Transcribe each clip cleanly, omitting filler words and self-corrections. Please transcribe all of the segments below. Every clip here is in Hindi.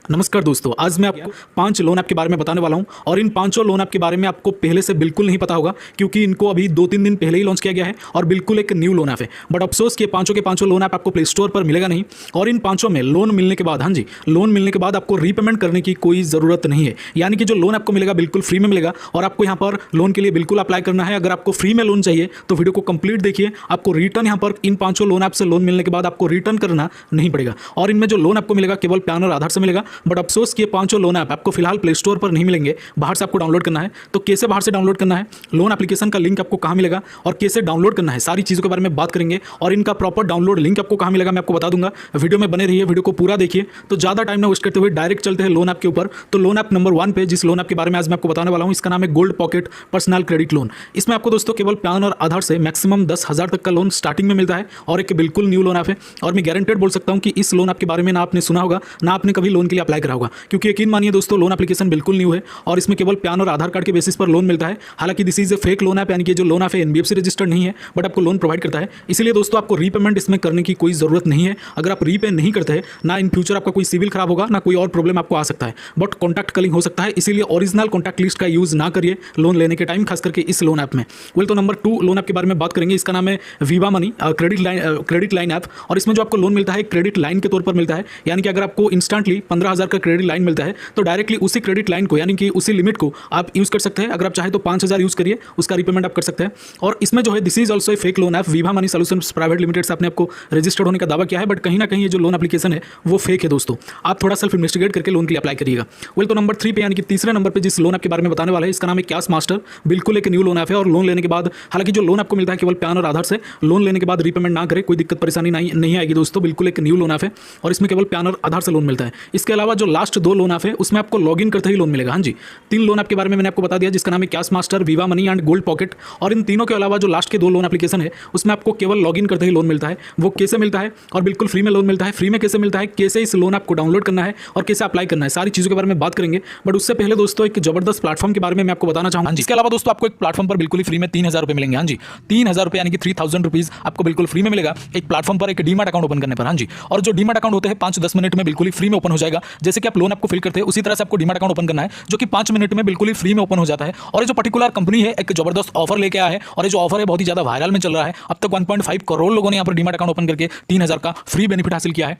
नमस्कार दोस्तों, आज मैं आपको 5 लोन ऐप के बारे में बताने वाला हूं और इन पांचों लोन ऐप के बारे में आपको पहले से बिल्कुल नहीं पता होगा क्योंकि इनको अभी 2-3 दिन पहले ही लॉन्च किया गया है और बिल्कुल एक न्यू लोन ऐप है। बट अफसोस कि पांचों के पांचों लोन ऐप आपको प्ले स्टोर पर मिलेगा नहीं और इन पांचों में लोन मिलने के बाद, हाँ जी, लोन मिलने के बाद आपको रीपेमेंट करने की कोई ज़रूरत नहीं है। यानी कि जो लोन आपको मिलेगा बिल्कुल फ्री में मिलेगा और आपको यहाँ पर लोन के लिए बिल्कुल अप्लाई करना है। अगर आपको फ्री में लोन चाहिए तो वीडियो को कंप्लीट देखिए। आपको रिटर्न यहाँ पर इन पांचों लोन ऐप से लोन मिलने के बाद आपको रिटर्न करना नहीं पड़ेगा और इनमें जो लोन आपको मिलेगा केवल पैन और आधार से मिलेगा। बट अफसोस कि पांचों लोन ऐप आपको फिलहाल प्ले स्टोर पर नहीं मिलेंगे, बाहर से आपको डाउनलोड करना है। तो कैसे बाहर से डाउनलोड करना है, लोन एप्लीकेशन का लिंक आपको कहां मिलेगा और कैसे डाउनलोड करना है, सारी चीज़ों के बारे में बात करेंगे और इनका प्रॉपर डाउनलोड लिंक आपको कहां मिलेगा मैं आपको बता दूंगा। वीडियो में बने रहिए, वीडियो को पूरा देखिए। तो ज़्यादा टाइम ना वेस्ट करते हुए डायरेक्ट चलते हैं लोन ऐप के ऊपर। तो लोन ऐप नंबर 1 पे जिस लोन ऐप के बारे में आज मैं आपको बताने वाला हूँ, इसका नाम है gold pocket personal credit loan. इसमें आपको दोस्तों केवल पैन और आधार से मैक्सिमम 10,000 तक का लोन स्टार्टिंग में मिलता है और एक बिल्कुल न्यू लोन ऐप है। और मैं गारंटेड बोल सकता हूँ कि इस लोन ऐप के बारे में ना आपने सुना होगा ना आपने कभी लोन के लिए अप्लाई करा होगा, क्योंकि यकीन मानिए दोस्तों लोन एप्लीकेशन बिल्कुल न्यू है और इसमें केवल पैन और आधार कार्ड के बेसिस पर लोन मिलता है। हालांकि this is a fake loan app, यानी कि जो लोन ऐप है एनबीएफसी रजिस्टर्ड नहीं है बट आपको लोन प्रोवाइड करता है। इसलिए दोस्तों आपको रीपेमेंट इसमें करने की कोई जरूरत नहीं है। अगर आप रीपे नहीं करते हैं ना इन फ्यूचर आपका कोई सिविल खराब होगा ना कोई और प्रॉब्लम आपको आ सकता है, बट कॉन्टैक्ट कलिंग हो सकता है। इसीलिए ओरिजिनल कॉन्टैक्ट लिस्ट का यूज ना करिए लोन लेने के टाइम, खास करके इस लोन ऐप में। तो नंबर 2 लोन ऐप के बारे में बात करेंगे। इसका नाम है Viva money credit line app और इसमें जो आपको लोन मिलता है क्रेडिट लाइन के तौर पर मिलता है। यानी कि अगर आपको इंस्टेंटली 15,000 का क्रेडिट लाइन मिलता है तो डायरेक्टली उसी क्रेडिट लाइन को, यानी कि उसी लिमिट को आप यूज कर सकते हैं। अगर आप चाहे तो 5,000 यूज करिए, उसका रीपेमेंट आप कर सकते हैं। और इसमें जो है this is also a fake loan app. Viva money solutions private limited से आपने आपको रजिस्टर्ड होने का दावा किया है, बट कहीं ना कहीं ये जो लोन एप्लीकेशन है वो फेक है दोस्तों। आप थोड़ा सेल्फ इन्वेस्टिगेट करके लोन के लिए अप्लाई करिएगा। तो नंबर 3 पे, यानी कि तीसरे नंबर पे जिस लोन ऐप के बारे में बताने वाला है, इसका नाम है कैश मास्टर। बिल्कुल एक न्यू लोन ऐप है और लोन लेने के बाद, हालांकि जो लोन आपको मिलता है केवल पैन और आधार से, लोन लेने के बाद रीपेमेंट ना करें, कोई दिक्कत परेशानी नहीं आएगी दोस्तों। बिल्कुल एक न्यू लोन ऐप है और इसमें केवल पैन और आधार से लोन मिलता है। इसके अलावा जो लास्ट 2 लोन ऐप है उसमें आपको लॉगिन करते ही लोन मिलेगा। हाँ जी, 3 लोन ऐप के बारे में मैंने आपको बता दिया, जिसका नाम है cash master, Viva money and gold pocket. और इन तीनों के अलावा जो लास्ट के 2 लोन एप्लीकेशन है उसमें आपको केवल लॉगिन करते ही लोन मिलता है। वो कैसे मिलता है और बिल्कुल फ्री में लोन मिलता है। फ्री में कैसे मिलता है, कैसे इस लोन ऐप को डाउनलोड करना है और कैसे अप्लाई करना है, सारी चीज़ों के बारे में बात करेंगे। बट उससे पहले दोस्तों एक जबरदस्त प्लेटफॉर्म के बारे में मैं आपको बताना चाहूँगा। इसके अलावा दोस्तों आपको एक प्लेटफॉर्म पर बिल्कुल फ्री में 3,000 रुपये मिलेंगे। हाँ जी, 3,000 रुपये यानी कि 3,000 रुपीज़ आपको बिल्कुल फ्री में मिलेगा एक प्लेटफॉर्म पर, एक डीमैट अकाउंट ओपन करने पर। हाँ जी, और जो डीमैट अकाउंट होते हैं 5-10 मिनट में बिल्कुल फ्री में ओपन हो जाएगा। जैसे कि आप लोन आपको फिल करते हैं उसी तरह से आपको डीमैट अकाउंट ओपन करना है, जो कि 5 मिनट में बिल्कुल फ्री में ओपन हो जाता है। और ये जो पर्टिकुलर कंपनी है एक जबरदस्त ऑफर लेके आया है और ये जो ऑफर है बहुत ही ज्यादा वायरल में चल रहा है। अब तक 1.5 करोड़ लोगों ने यहाँ पर डीमैट अकाउंट ओपन करके 3,000 का फ्री बेनिफिट हासिल किया है।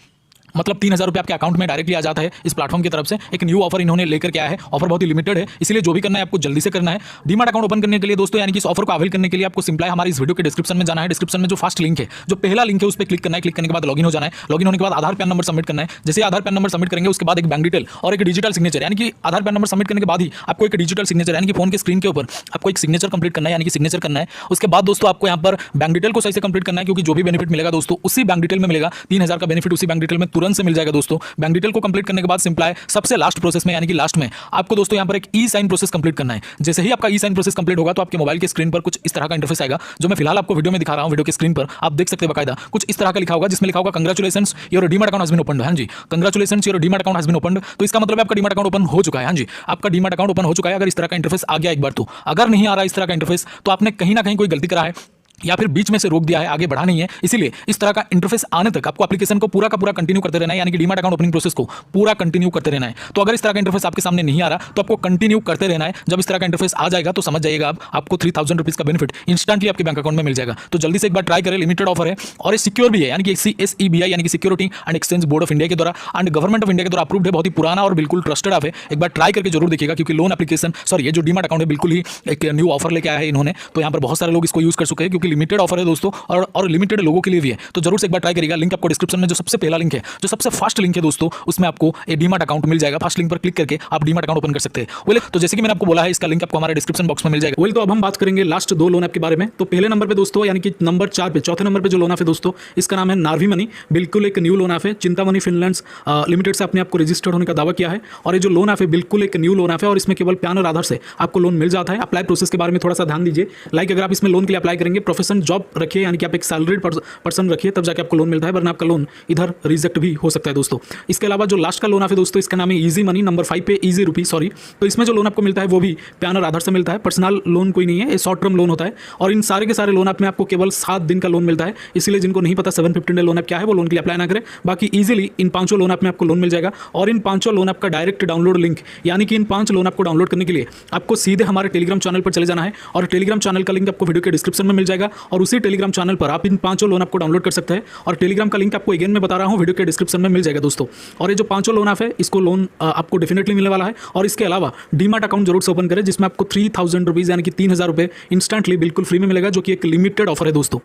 मतलब 3,000 रुपये आपके अकाउंट में डायरेक्टली आ जाता है इस प्लेटफॉर्म की तरफ से। एक न्यू ऑफर इन्होंने लेकर के आया है। ऑफर बहुत ही लिमिटेड है, इसलिए जो भी करना है आपको जल्दी से करना है। डीमैट अकाउंट ओपन करने के लिए दोस्तों, यानी कि इस ऑफर को अवेल करने के लिए आपको सिंपल हमारे इस वीडियो के डिस्क्रिप्शन में जाना है। डिस्क्रिप्शन में जो फर्स्ट लिंक है, जो पहला लिंक है, उस पर क्लिक करना है। क्लिक करने के बाद लॉगिन हो जाना है। लॉगिन होने के बाद आधार पैन नंबर सबमिट करना है। जैसे आधार पैन नंबर सबमिट करेंगे उसके बाद एक बैंक डिटेल और एक डिजिटल सिग्नेचर, यानी कि आधार पैन नंबर सबमिट करने के बाद ही आपको एक डिजिटल सिग्नेचर, यानी कि फोन के स्क्रीन के ऊपर आपको एक सिग्नेचर कंप्लीट करना है, यानी कि सिग्नेचर करना है। उसके बाद दोस्तों आपको यहाँ पर बैंक डिटेल को सही से कंप्लीट करना है, क्योंकि जो भी बेनिफिट मिलेगा दोस्तों उसी बैंक डिटेल में मिलेगा। 3,000 का बेनिफिट उसी बैंक डिटेल में तुरंत से मिल जाएगा दोस्तों। बैंक डिटेल को कंप्लीट करने के बाद सिंपल है सबसे लास्ट प्रोसेस में, यानी कि लास्ट में आपको दोस्तों यहाँ पर एक ई साइन प्रोसेस कंप्लीट करना है। जैसे ही आपका ई साइन प्रोसेस कंप्लीट होगा तो आपके मोबाइल के स्क्रीन पर कुछ इस तरह का इंटरफेस आएगा, जो मैं फिलहाल आपको वीडियो में दिखा रहा हूँ। वीडियो के स्क्रीन पर आप देख सकते हैं बाकायदा कुछ इस तरह का लिखा होगा, जिसमें लिखा होगा congratulations your demat account has been opened. हाँ जी, congratulations your demat account has been opened. तो इसका मतलब आपका डीमैट अकाउंट ओपन हो चुका है। हाँ जी, आपका डीमैट अकाउंट ओपन हो चुका है। अगर इस तरह का इंटरफेस आ गया एक बार तो, अगर नहीं आ रहा इस तरह का इंटरफेस तो आपने कहीं ना कहीं कोई गलती करा है या फिर बीच में से रोक दिया है, आगे बढ़ा नहीं है। इसीलिए इस तरह का इंटरफेस आने तक आपको एप्लीकेशन को पूरा का पूरा कंटिन्यू करते रहना है, यानी कि डीमैट अकाउंट ओपनिंग प्रोसेस को पूरा कंटिन्यू करते रहना है। तो अगर इस तरह का इंटरफेस आपके सामने नहीं आ रहा तो आपको कंटिन्यू करते रहना है। जब इस तरह का इंटरफेस आ जाएगा तो समझ जाइएगा आपको 3,000 रुपीज़ का बेनिफिट इंस्टेंटली आपके बैंक अकाउंट में मिल जाएगा। तो जल्दी से एक बार ट्राई करें, लिमिटेड ऑफर है और ये सिक्योर भी है, यानी कि SEBI यानी कि security and exchange board of India के द्वारा एंड गवर्नमेंट ऑफ इंडिया के द्वारा अप्रूव्ड है। बहुत ही पुराना और बिल्कुल ट्रस्टेड ऐप है। एक बार ट्राई करके जरूर देखिएगा, क्योंकि लोन एप्लीकेशन ये जो डीमैट अकाउंट है बिल्कुल ही एक न्यू ऑफर लेके आया है इन्होंने। तो यहाँ पर बहुत सारे लोग इसको यूज कर चुके हैं, क्योंकि लिमिटेड ऑफर है दोस्तों और लिमिटेड लोगों के लिए भी है। तो जरूर से एक बार ट्राई करिएगा। लिंक आपको डिस्क्रिप्शन में जो सबसे पहला लिंक है, जो सबसे फर्स्ट लिंक है दोस्तों, उसमें आपको एक डीमैट अकाउंट मिल जाएगा। फर्स्ट लिंक पर क्लिक करके आप डीमैट अकाउंट ओपन कर सकते हैं। तो जैसे कि मैंने आपको बोला है, इसका लिंक आपको हमारे डिस्क्रिप्शन बॉक्स में मिल जाएगा। तो अब हम बात करेंगे लास्ट 2 लोन ऐप के बारे में। तो पहले नंबर पे दोस्तों, यानी कि नंबर 4 पे, चौथे नंबर पे जो लोन ऐप है दोस्तों, इसका नाम है नार्वी मनी। बिल्कुल एक न्यू लोन ऐप है। चिंतामणि फिनलैंड्स लिमिटेड से अपने आपको रजिस्टर्ड होने का दावा किया है और ये जो लोन ऐप है बिल्कुल एक न्यू लोन ऐप है और इसमें केवल पैन और आधार से आपको लोन मिल जाता है। अप्लाई प्रोसेस के बारे में थोड़ा सा ध्यान दीजिए। लाइक अगर आप इसमें लोन के लिए अप्लाई करेंगे, प्रोफेशन जॉब रखिए, यानी कि आप एक सैलरीड पर्सन रखिए, तब जाके आपको लोन मिलता है, वरना आपका लोन इधर रिजेक्ट भी हो सकता है दोस्तों। इसके अलावा जो लास्ट का लोन ऑफ है दोस्तों, इसका नाम है ईजी मनी, नंबर 5 पे ईजी रुपी, सॉरी। तो इसमें जो लोन आपको मिलता है वो भी पैन और आधार से मिलता है, पर्सनल लोन कोई नहीं है, ये शॉर्ट टर्म लोन होता है। और इन सारे के सारे लोन आप में आपको केवल 7 दिन का लोन मिलता है, इसलिए जिनको नहीं पता 715 डे लोन ऐप क्या है, वो लोन के लिए अप्लाई ना करें। बाकी इजीली इन 5 लोन ऐप में आपको लोन मिल जाएगा। और इन 5 लोन ऐप का डायरेक्ट डाउनलोड लिंक, यानी कि इन 5 लोन ऐप को डाउनलोड करने के लिए आपको सीधे हमारे टेलीग्राम चैनल पर चले जाना है, और टेलीग्राम चैनल का लिंक आपको वीडियो के डिस्क्रिप्शन में मिल जाएगा। और उसी टेलीग्राम चैनल पर आप इन 5 लोन ऐप को डाउनलोड कर सकते हैं, और टेलीग्राम का लिंक आपको अगेन मैं बता रहा हूँ वीडियो के डिस्क्रिप्शन में मिल जाएगा दोस्तों। और ये जो 5 लोन ऐप है, इसको लोन आपको डेफिनेटली मिलने वाला है। और इसके अलावा डीमार्ट अकाउंट जरूर से ओपन करें, जिसमें आपको 3000 रुपीज़ यानी कि 3000 रुपये इंस्टेंटली बिल्कुल फ्री में मिलेगा, जो कि एक लिमिटेड ऑफर है दोस्तों।